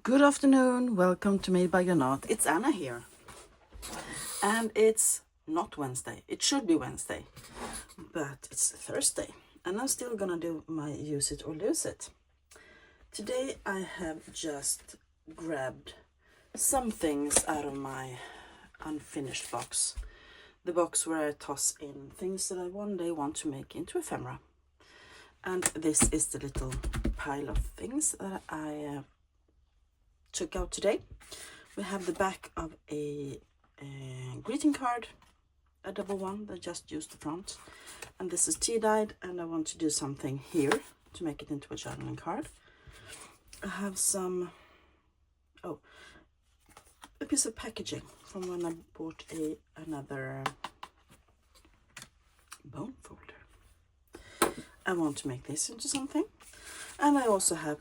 Good afternoon, welcome to Made by Granat. It's Anna here. And it's not Wednesday. It should be Wednesday, but it's Thursday. And I'm still gonna do my use it or lose it. Today I have just grabbed some things out of my unfinished box. The box where I toss in things that I one day want to make into ephemera. And this is the little pile of things that I took out today. We have the back of a greeting card, a double one that just used the front, and this is tea dyed, and I want to do something here to make it into a journaling card. I have some a piece of packaging from when I bought another bone folder. I want to make this into something, and I also have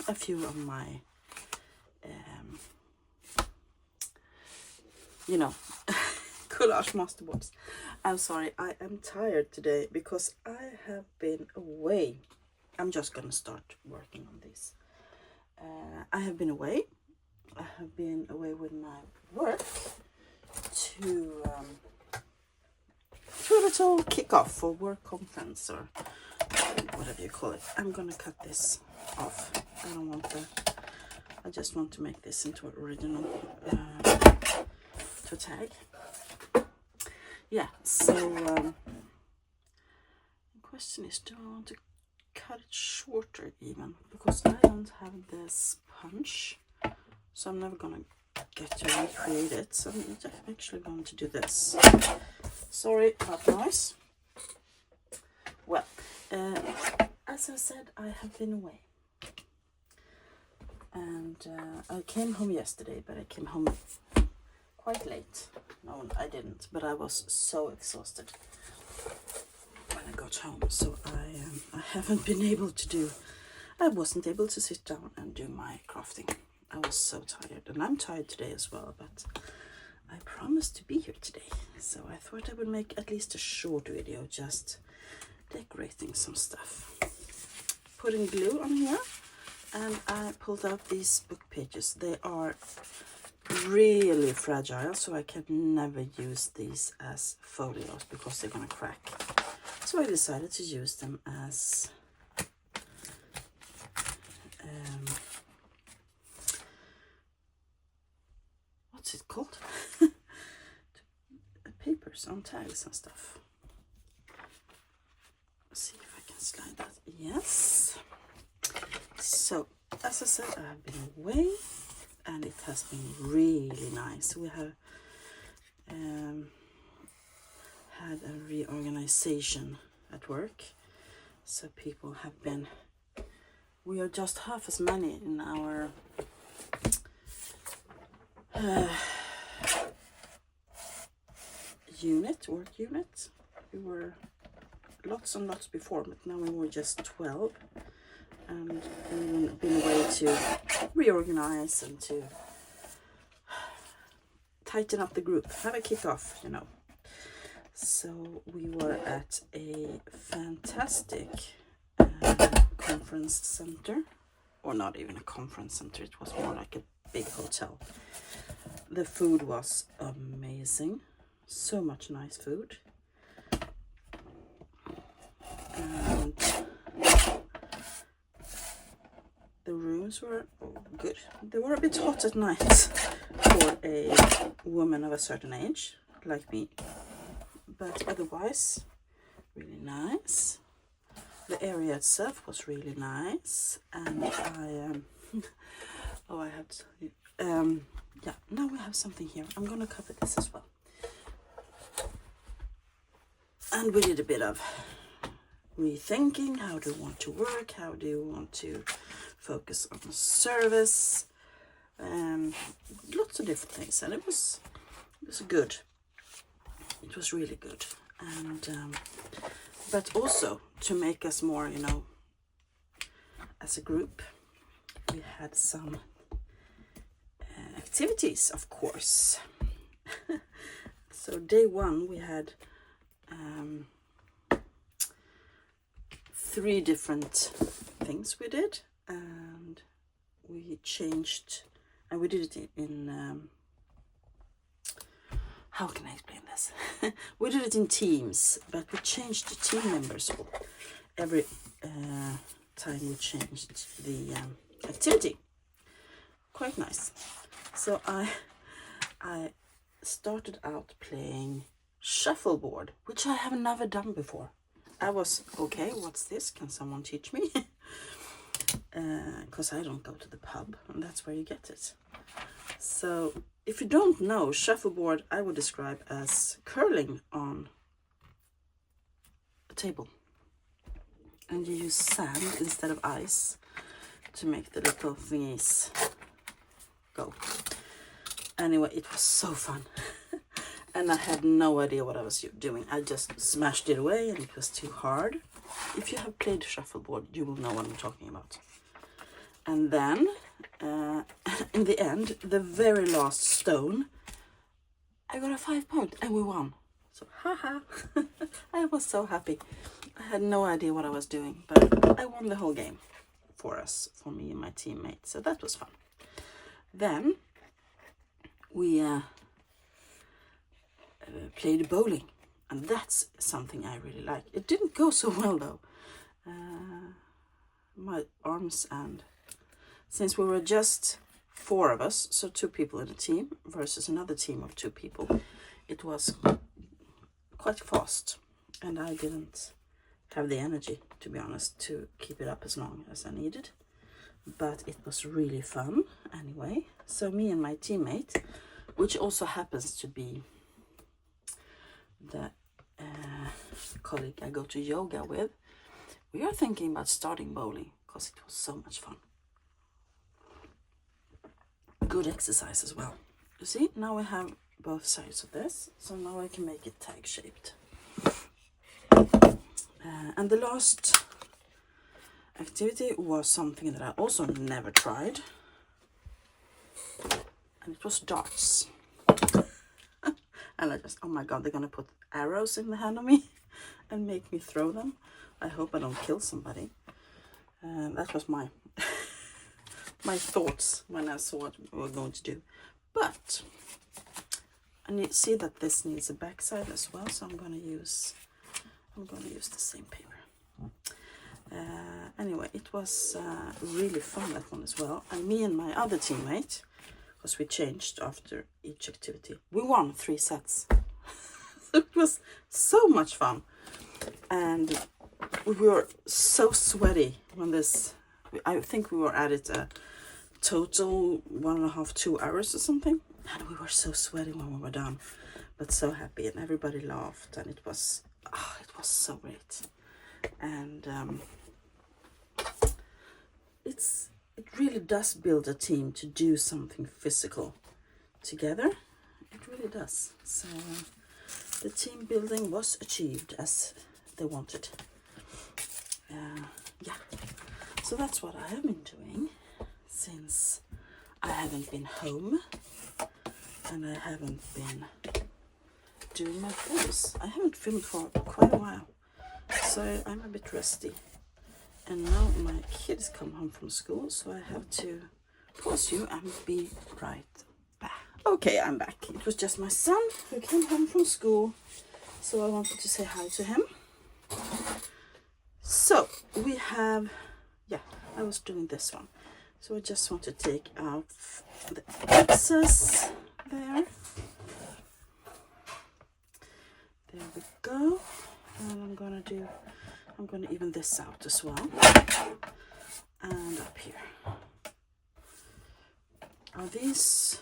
a few of my collage masterboards. I'm sorry, I am tired today because I have been away. I'm just gonna start working on this. I have been away. I have been away with my work to a little kickoff or work conference or whatever you call it. I'm gonna cut this off. I don't want that. I just want to make this into an original to tag. Yeah, so the question is, do I want to cut it shorter even? Because I don't have this punch, so I'm never gonna get to recreate it. So I'm actually going to do this. Sorry about noise. Well, as I said, I have been away. And I came home yesterday, but I came home quite late. No, I didn't, but I was so exhausted when I got home. So I haven't been able to do, I wasn't able to sit down and do my crafting. I was so tired, and I'm tired today as well, but I promised to be here today. So I thought I would make at least a short video, just decorating some stuff. Putting glue on here, and I pulled out these book pages. They are really fragile, so I can never use these as folios because they're gonna crack. So I decided to use them as what's it called? Papers on tags and stuff. Let's see if I can slide that. Yes. So as I said, I have been away, and it has been really nice. We have had a reorganization at work, so people have been, we are just half as many in our work unit. We were lots and lots before, but now we were just 12, and we've been away to reorganize and to tighten up the group, have a kickoff, So we were at a fantastic conference center, or not even a conference center, it was more like a big hotel. The food was amazing, so much nice food. And the rooms were good. They were a bit hot at night for a woman of a certain age like me, but otherwise really nice. The area itself was really nice, and I have to now we have something here. I'm gonna cover this as well. And we did a bit of rethinking. How do you want to work? How do you want to focus on service? Lots of different things, and it was good. It was really good, and but also to make us more, as a group, we had some activities, of course. So day one we had 3 different things we did, and we it changed, and we did it in how can I explain this? We did it in teams, but we changed the team members every time we changed the activity. Quite nice. So I started out playing shuffleboard, which I have never done before. I was, okay, what's this? Can someone teach me? Because I don't go to the pub, and that's where you get it. So if you don't know, shuffleboard I would describe as curling on a table. And you use sand instead of ice to make the little thingies go. Anyway, it was so fun. And I had no idea what I was doing. I just smashed it away and it was too hard. If you have played shuffleboard, you will know what I'm talking about. And then, in the end, the very last stone, I got a 5 point and we won. So, haha, I was so happy. I had no idea what I was doing, but I won the whole game for us, for me and my teammates. So that was fun. Then we played bowling, and that's something I really like. It didn't go so well though. My arms, and since we were just 4 of us, so 2 people in a team versus another team of 2 people, it was quite fast, and I didn't have the energy, to be honest, to keep it up as long as I needed. But it was really fun anyway. So me and my teammate, which also happens to be the colleague I go to yoga with, we are thinking about starting bowling because it was so much fun. Good exercise as well. You see, now we have both sides of this, so now I can make it tag shaped. And the last activity was something that I also never tried, and it was darts. And I just, oh my god, they're gonna put arrows in the hand of me and make me throw them. I hope I don't kill somebody. That was my my thoughts when I saw what we were going to do. But I need see that this needs a backside as well, so I'm gonna use the same paper. Anyway, it was really fun, that one as well. And me and my other teammate, because we changed after each activity, we won 3 sets. It was so much fun, and we were so sweaty when this. I think we were at it a total 1.5 to 2 hours or something, and we were so sweaty when we were done, but so happy, and everybody laughed, and it was so great. And it really does build a team to do something physical together. It really does. So the team building was achieved as they wanted. Yeah, so that's what I have been doing since I haven't been home and I haven't been doing my videos. I haven't filmed for quite a while, so I'm a bit rusty. And now my kids come home from school, so I have to pause you and be right back. Okay, I'm back. It was just my son who came home from school, so I wanted to say hi to him. So we have, yeah, I was doing this one. So I just want to take out the excess there. There we go. And I'm gonna even this out as well. And up here. Are these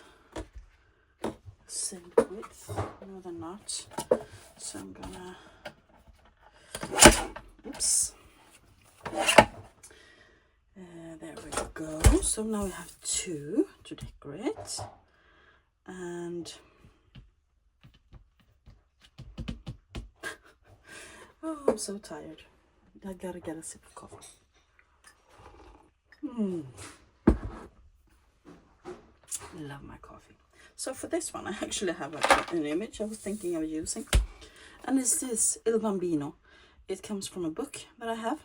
same width? No, they're not. So I'm gonna, oops. There we go. So now we have 2 to decorate. And oh, I'm so tired. I gotta get a sip of coffee. Love my coffee. So for this one, I actually have an image I was thinking of using. And it's this Il Bambino. It comes from a book that I have,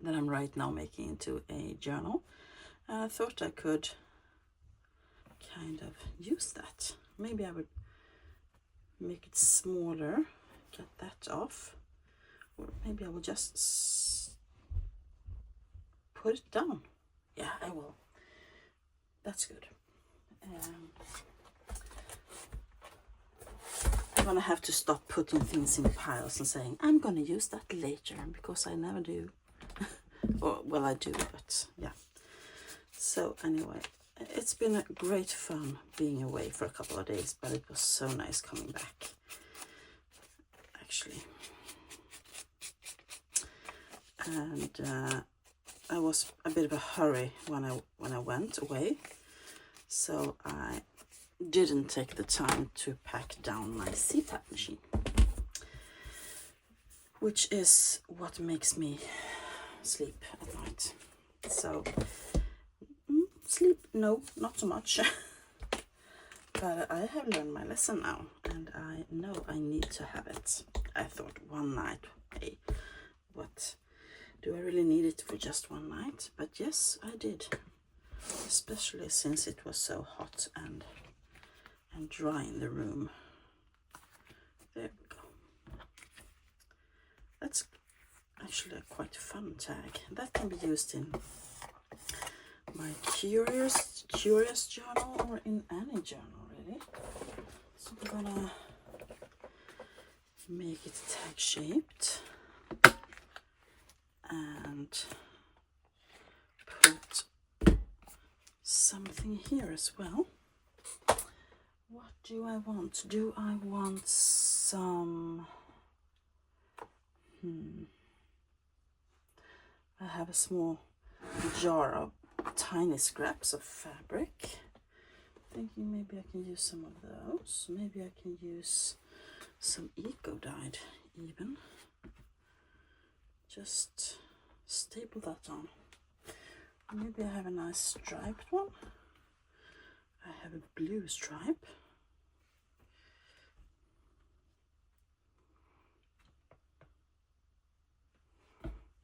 that I'm right now making into a journal. And I thought I could kind of use that. Maybe I would make it smaller, get that off, or maybe I will just put it down. Yeah, I will. That's good. I'm gonna have to stop putting things in piles and saying I'm gonna use that later, because I never do. Or, well, I do, but yeah. So anyway, it's been a great fun being away for a couple of days, but it was so nice coming back, actually. And I was a bit of a hurry when I went away, so I didn't take the time to pack down my CPAP machine, which is what makes me sleep at night. So sleep, no, not so much. But I have learned my lesson now, and I know I need to have it. I thought one night, hey, what? Do I really need it for just one night? But yes, I did. Especially since it was so hot and dry in the room. There we go. That's actually a quite fun tag. That can be used in my curious journal, or in any journal really. So I'm gonna make it tag shaped and put something here as well. What do I want? Do I want some... I have a small jar of tiny scraps of fabric. Thinking maybe I can use some of those. Maybe I can use some eco-dyed even. Just staple that on. Maybe I have a nice striped one. I have a blue stripe.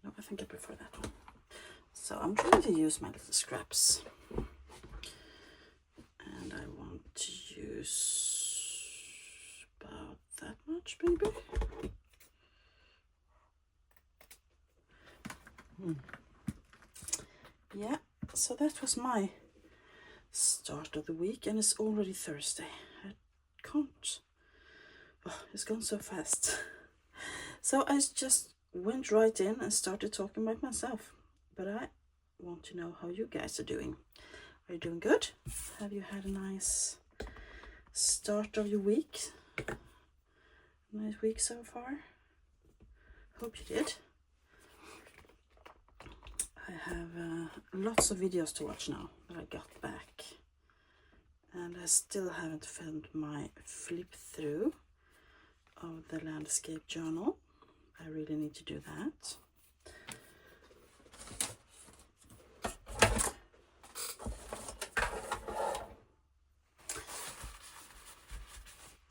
No, I think I prefer that one. So I'm trying to use my little scraps. And I want to use about that much, maybe. Yeah, so that was my start of the week, and it's already Thursday. I can't... Oh, it's gone so fast. So I just went right in and started talking about myself. But I want to know how you guys are doing. Are you doing good? Have you had a nice start of your week? Nice week so far? Hope you did. I have lots of videos to watch now that I got back, and I still haven't filmed my flip through of the landscape journal. I really need to do that.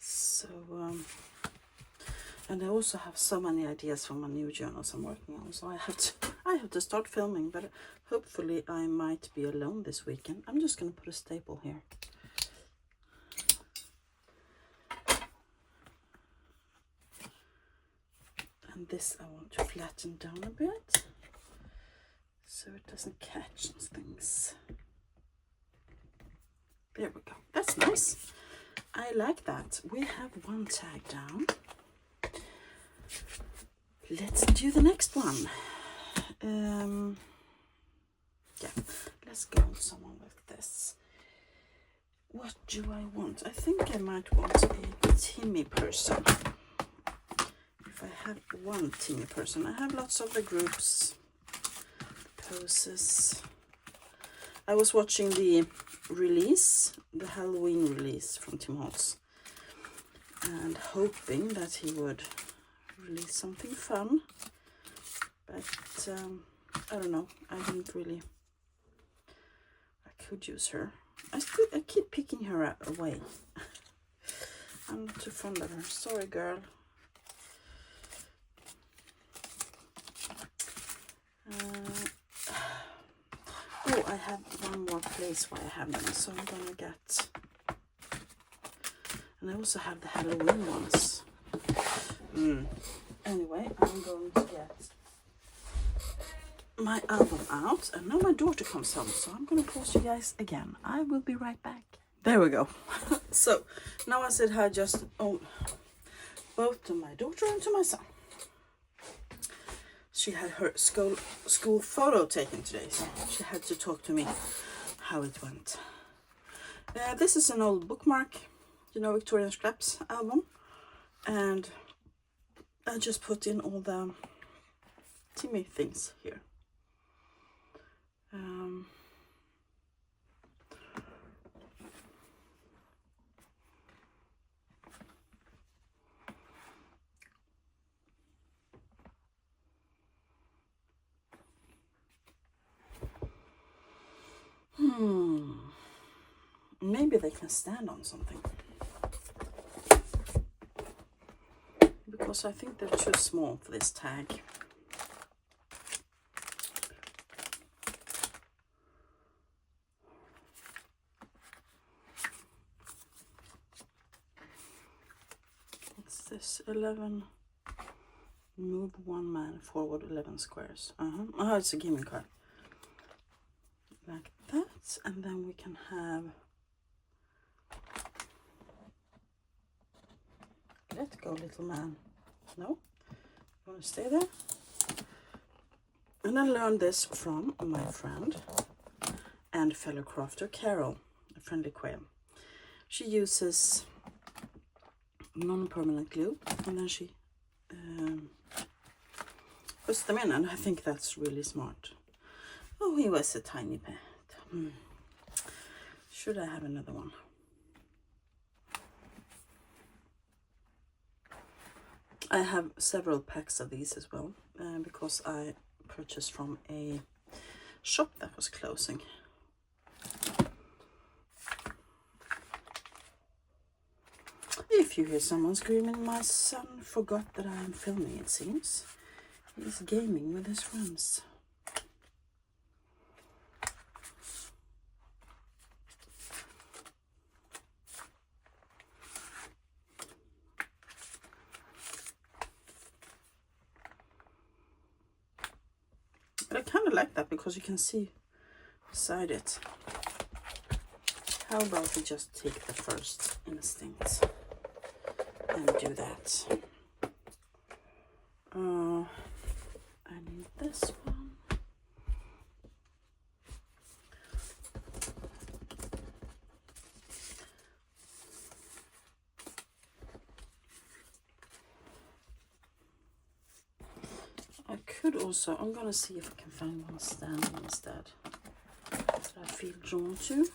So and I also have so many ideas for my new journals I'm working on, so I have to start filming, but hopefully I might be alone this weekend. I'm just going to put a staple here. And this I want to flatten down a bit so it doesn't catch things. There we go. That's nice. I like that. We have one tag down. Let's do the next one. Yeah, let's go on someone with this. What do I want? I think I might want a Timmy person. If I have one Timmy person. I have lots of the groups, poses. I was watching the release, the Halloween release from Tim Holtz, and hoping that he would release something fun, but I don't know. I didn't really. I could use her. I keep picking her away. I'm not too fond of her. Sorry, girl. Oh, I have one more place where I have them, so I'm gonna get... And I also have the Halloween ones. Anyway, I'm going to get my album out, and now my daughter comes home, so I'm gonna pause you guys again. I will be right back. There we go. So now I said hi just both to my daughter and to my son. She had her school photo taken today, so she had to talk to me how it went. This is an old bookmark, you know, Victorian Scraps album, and I just put in all the Timmy things here. Maybe they can stand on something. Because I think they're too small for this tag. What's this? 11. Move one man forward 11 squares. Oh, it's a gaming card. Like that. And then we can have... Let go, little man. No? You want to stay there? And I learned this from my friend and fellow crafter Carol, a friendly quail. She uses non-permanent glue, and then she puts them in, and I think that's really smart. Oh, he was a tiny pet. Should I have another one? I have several packs of these as well, because I purchased from a shop that was closing. If you hear someone screaming, my son forgot that I am filming, it seems. He's gaming with his friends. But I kind of like that because you can see beside it. How about we just take the first instinct and do that? I need this one. I could also, I'm gonna see if I can find one standing instead that I feel drawn to.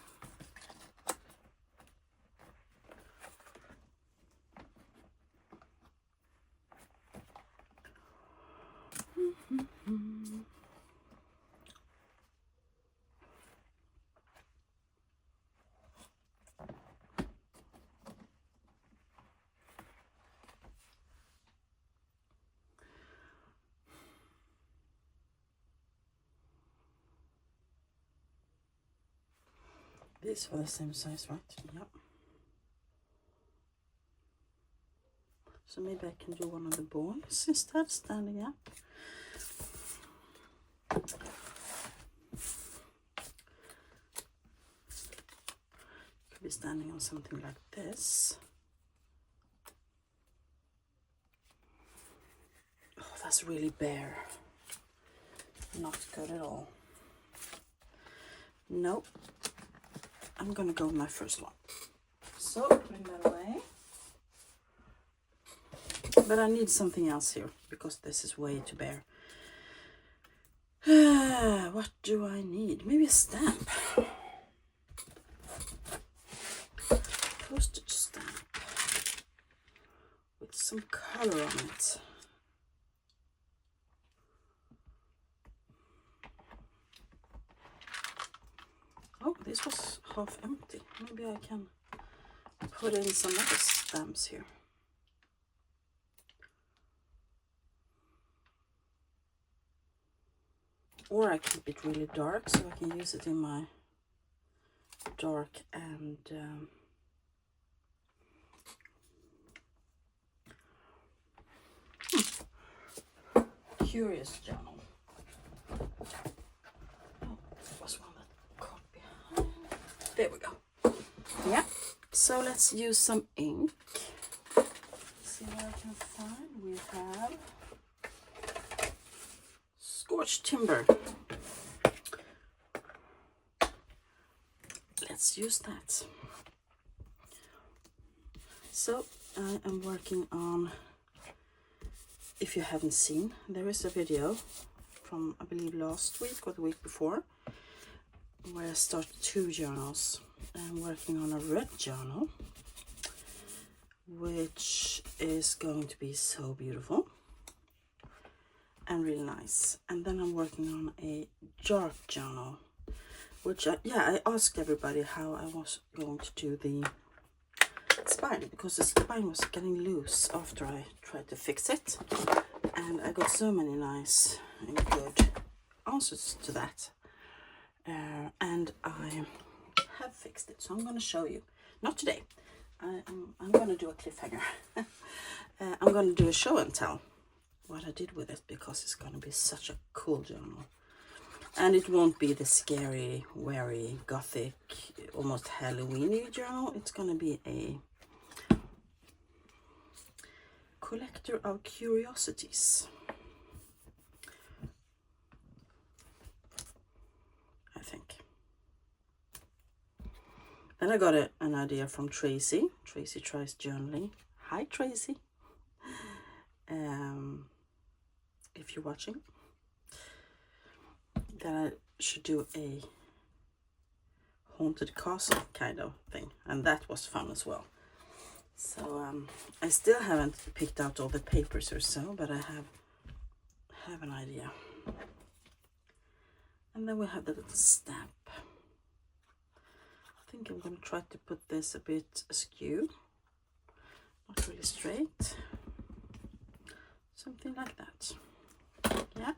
These are the same size, right? Yep. So maybe I can do one of the boys instead, standing up. Could be standing on something like this. Oh, that's really bare. Not good at all. Nope. I'm gonna go with my first one. So, putting that away. But I need something else here, because this is way too bare. What do I need? Maybe a stamp. Postage stamp. With some color on it. Oh, this was half empty. Maybe I can put in some other stamps here. or I keep it really dark so I can use it in my dark and curious journal. Oh, there was one that caught behind. There we go. Yeah, so let's use some ink. See what I can find. We have Scorched Timber. Let's use that. So I am working on, if you haven't seen, there is a video from I believe last week or the week before where I started 2 journals. I'm working on a red journal, which is going to be so beautiful and really nice. And then I'm working on a dark journal, which I asked everybody how I was going to do the spine, because the spine was getting loose after I tried to fix it, and I got so many nice and good answers to that, and I have fixed it, so I'm going to show you. Not today. I'm going to do a cliffhanger. I'm going to do a show and tell what I did with it, because it's going to be such a cool journal. And it won't be the scary, wary, gothic, almost Halloween-y journal. It's going to be a collector of curiosities, I think. Then I got an idea from Tracy. Tracy tries journaling. Hi, Tracy. If you're watching, that I should do a haunted castle kind of thing, and that was fun as well. So I still haven't picked out all the papers or so, but I have an idea. And then we have the little stamp. I think I'm going to try to put this a bit askew, not really straight, something like that. Yeah.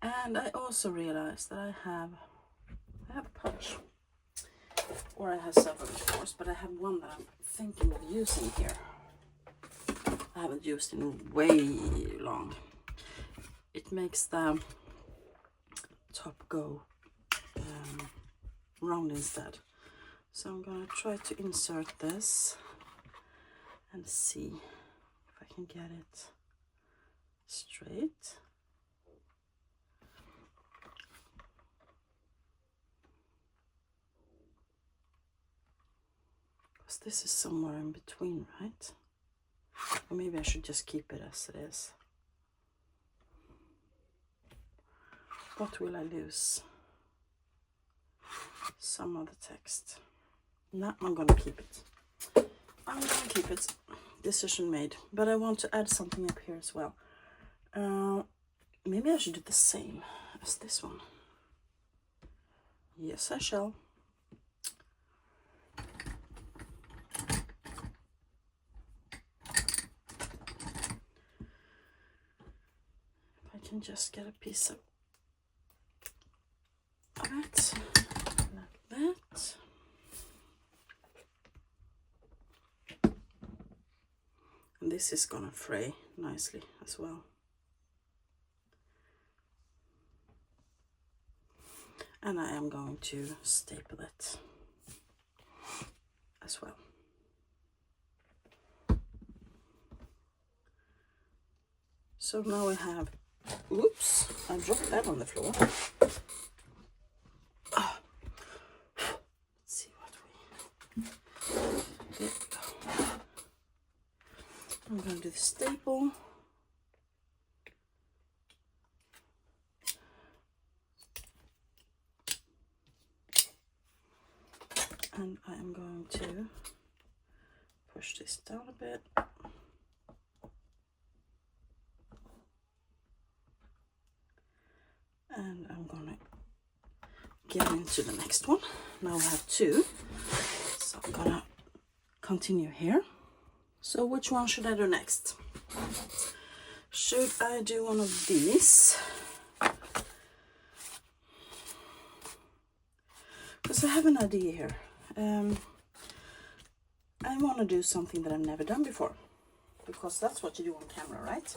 And I also realized that I have a punch, or I have several of course, but I have one that I'm thinking of using here. I haven't used in way long. It makes the top go round instead. So I'm gonna try to insert this and see if I can get it straight. Because this is somewhere in between, right? Or maybe I should just keep it as it is. What will I lose? Some of the text. No, I'm gonna keep it. I'm gonna keep it. Decision made. But I want to add something up here as well. Maybe I should do the same as this one. Yes, I shall. If I can just get a piece of that, like that. And this is gonna fray nicely as well. And I am going to staple it as well. So now we have, oops, I dropped that on the floor. Oh. Let's see what we, there we go. I'm going to do the staple. And I am going to push this down a bit. And I'm gonna get into the next one. Now we have 2. So I'm gonna continue here. So which one should I do next? Should I do one of these? because I have an idea here. I want to do something that I've never done before, because that's what you do on camera, right?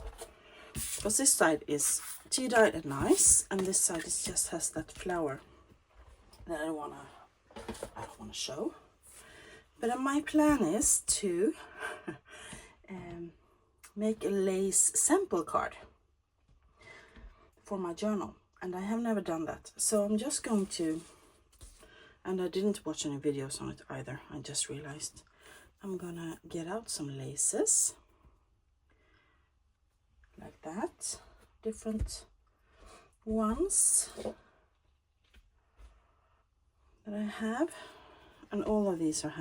Because this side is tea-dyed and nice, and this side is just has that flower that I don't want to show. But my plan is to make a lace sample card for my journal, and I have never done that. So I'm just going to, and I didn't watch any videos on it either, I just realized. I'm gonna get out some laces like that, different ones that I have, and all of these are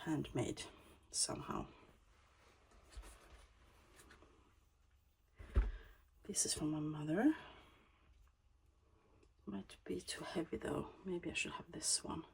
handmade somehow. This is from my mother. Might be too heavy though, maybe I should have this one.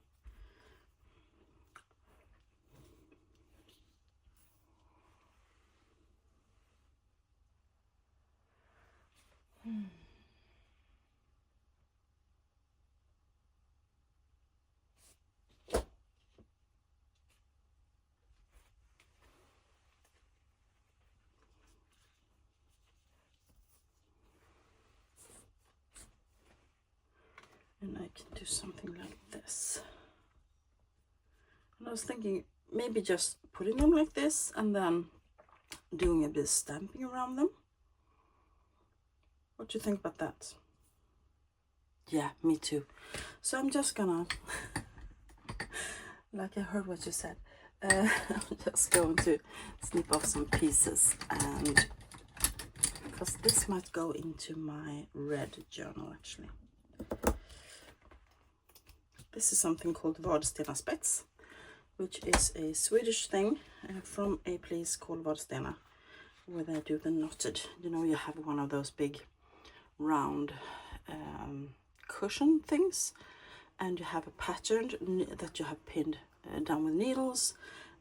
And I can do something like this. And I was thinking maybe just putting them like this and then doing a bit of stamping around them. What do you think about that? Yeah, me too. So I'm just gonna, like I heard what you said, I'm just going to snip off some pieces, and because this might go into my red journal actually. This is something called Vadstena spets, which is a Swedish thing from a place called Vadstena, where they do the knotted. You know, you have one of those big round cushion things, and you have a pattern that you have pinned down with needles,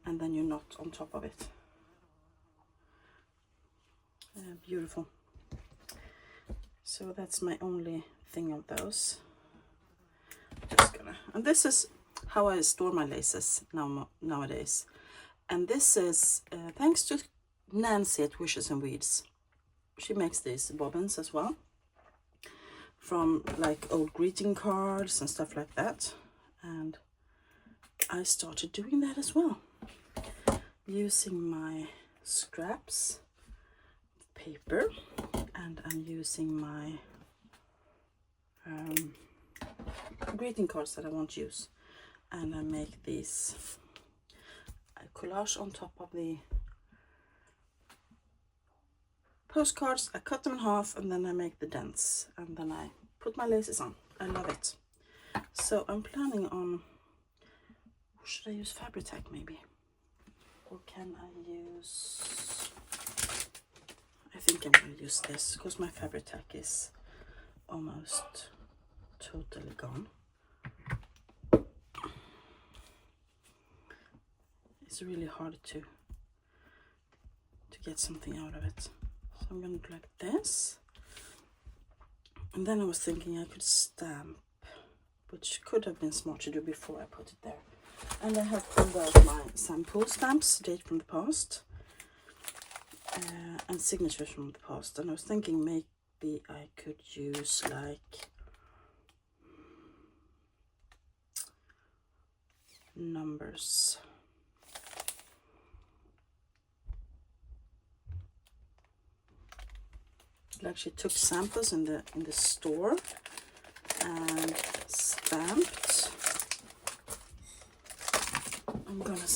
and then you knot on top of it. Beautiful. So that's my only thing of those. Just gonna, and this is how I store my laces nowadays. And this is thanks to Nancy at Wishes and Weeds. She makes these bobbins as well, from like old greeting cards and stuff like that. And I started doing that as well, using my scraps paper, and I'm using my greeting cards that I won't use, and I make these collage on top of the postcards. I cut them in half, and then I make the dents, and then I put my laces on. I love it. So I'm planning on, should I use Fabri-Tac maybe, or can I use, I think I'm going to use this, because my Fabri-Tac is almost totally gone. It's really hard to get something out of it. So I'm going to do like this. And then I was thinking I could stamp, which could have been smart to do before I put it there. And I have pulled out my sample stamps, date from the past, and signatures from the past. And I was thinking maybe I could use like numbers. I actually took samples in the store and stamped. I'm gonna get a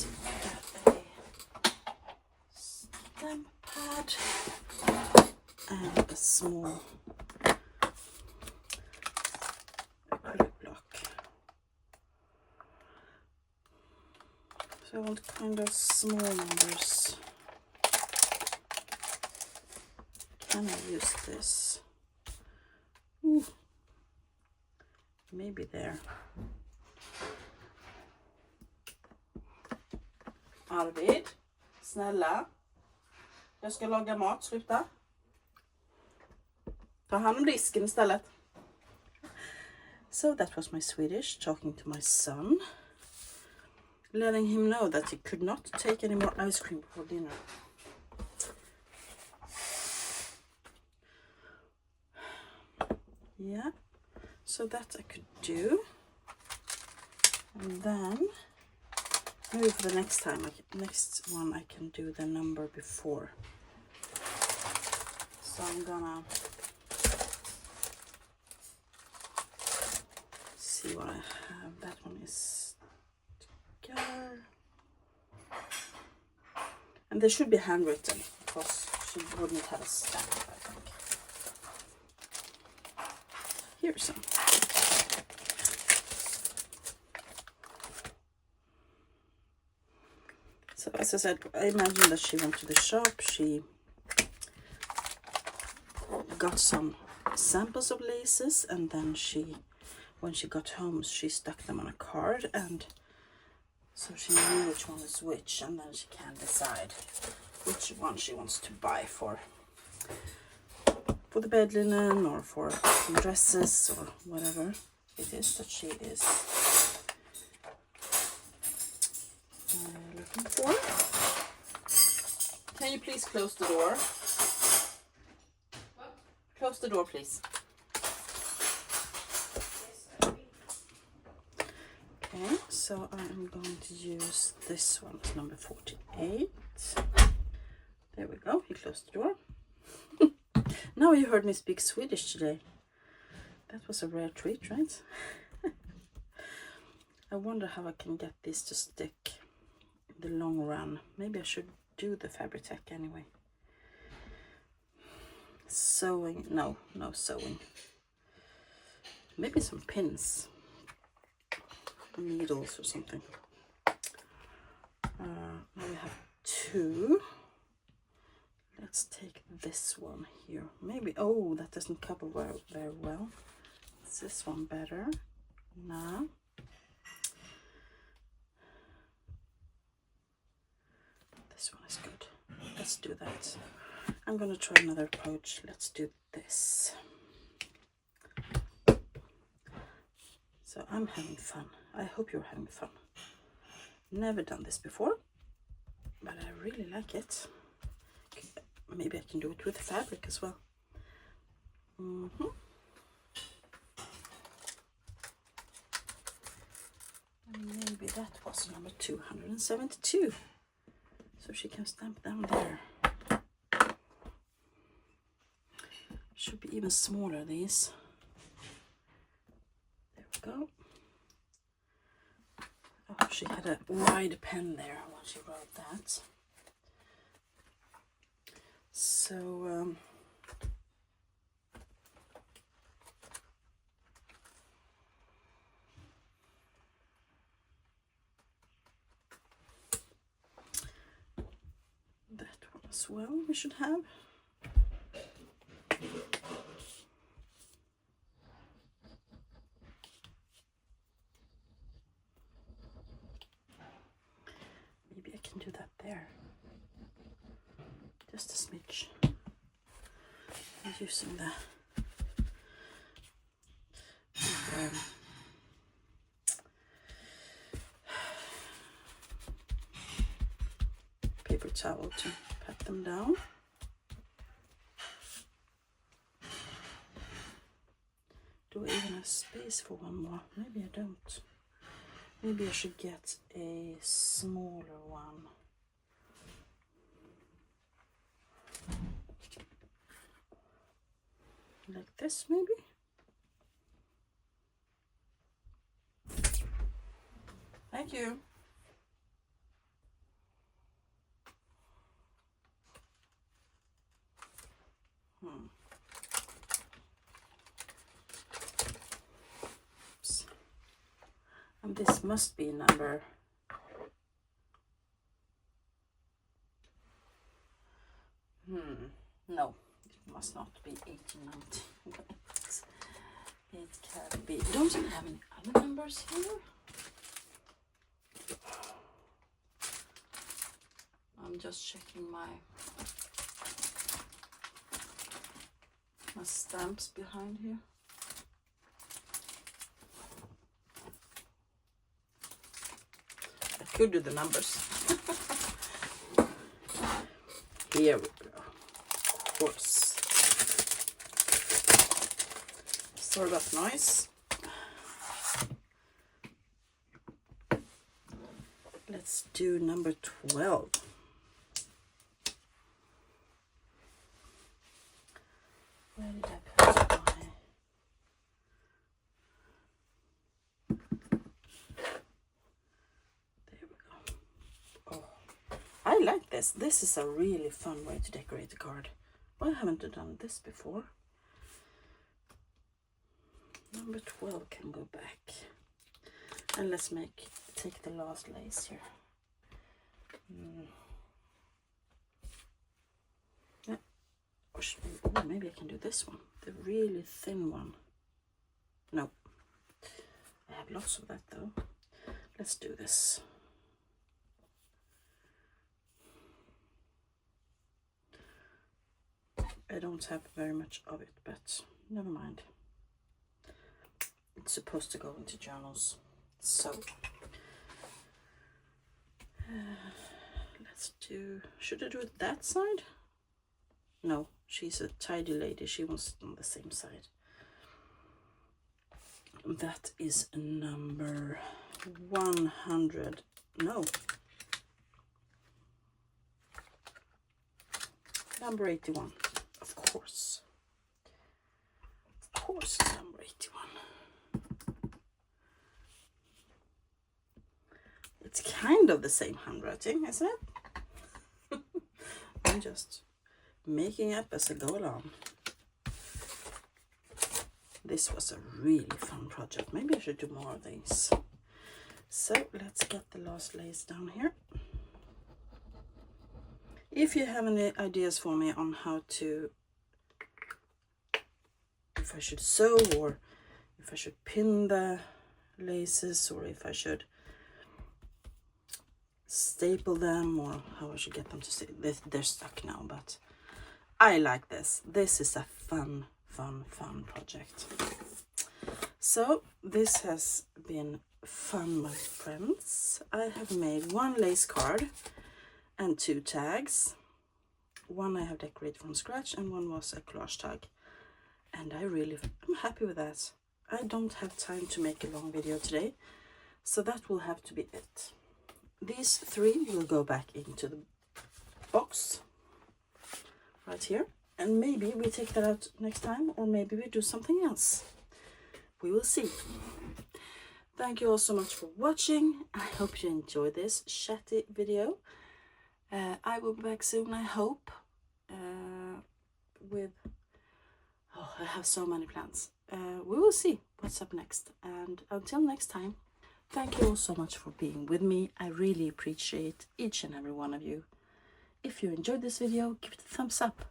stamp pad and a small acrylic block. So I want kind of small numbers. Can I use this? Ooh. Maybe there. Arvid, snälla. Jag ska laga mat, sluta. Ta hand om disken istället. So that was my Swedish, talking to my son, letting him know that he could not take any more ice cream before dinner. Yeah, so that I could do. And then maybe for the next time, next one I can do the number before. So I'm gonna see what I have. That one is together. And they should be handwritten because she wouldn't have a stamp, I think. Here's some. So as I said, I imagine that she went to the shop, she got some samples of laces, and then when she got home, she stuck them on a card, and so she knew which one is which, and then she can decide which one she wants to buy for the bed linen or for some dresses or whatever it is that she is looking for. Can you please close the door? What? Close the door, please. Okay, so I'm going to use this one, it's number 48. There we go, he closed the door. Now you heard me speak Swedish today. That was a rare treat, right? I wonder how I can get this to stick in the long run. Maybe I should do the Fabri-Tac anyway. Sewing, no sewing. Maybe some pins, needles or something. Now we have 2. Let's take this one here. Maybe, oh, that doesn't cover very well. Is this one better? No. This one is good. Let's do that. I'm gonna try another approach. Let's do this. So I'm having fun. I hope you're having fun. Never done this before, but I really like it. Maybe I can do it with fabric as well. And maybe that was number 272. So she can stamp down there. Should be even smaller, these. There we go. Oh, she had a wide pen there when she wrote that. So that one as well we should have. Maybe I can do that there. Just a smidge. I'm using the paper towel to pat them down. Do I even have space for one more? Maybe I don't. Maybe I should get a smaller one. Like this, maybe? Thank you. Oops. And this must be number no, it must not be 1890. It can be. Don't you have any other numbers here? I'm just checking my stamps behind here. could do the numbers. Here we go. Of course. Sorry about the noise. Let's do number 12. Where did I put my... There we go. Oh, I like this. This is a really fun way to decorate a card. Why haven't I done this before? Number 12 can go back. And let's take the last lace here. Yeah. Oh, maybe I can do this one. The really thin one. No. I have lots of that though. Let's do this. I don't have very much of it, but never mind. It's supposed to go into journals. So let's do, should I do it that side? No, she's a tidy lady. She wants it on the same side. That is number 100. No. Number 81. Of course. Of course, it's number 81. It's kind of the same handwriting, isn't it? I'm just making up as I go along. This was a really fun project. Maybe I should do more of these. So let's get the last lace down here. If you have any ideas for me on how to, if I should sew or if I should pin the laces or if I should staple them or how I should get them to stay. They're stuck now, but I like this. This is a fun project. So this has been fun, my friends. I have made one lace card and 2 tags. One I have decorated from scratch and one was a collage tag. And I'm happy with that. I don't have time to make a long video today, so that will have to be it. These 3 will go back into the box right here. And maybe we take that out next time, or maybe we do something else. We will see. Thank you all so much for watching. I hope you enjoyed this chatty video. I will be back soon, I hope, with... Oh, I have so many plans. We will see what's up next. And until next time, thank you all so much for being with me. I really appreciate each and every one of you. If you enjoyed this video, give it a thumbs up.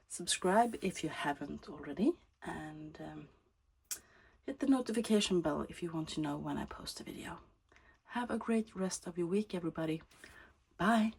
Subscribe if you haven't already. And hit the notification bell if you want to know when I post a video. Have a great rest of your week, everybody. Bye.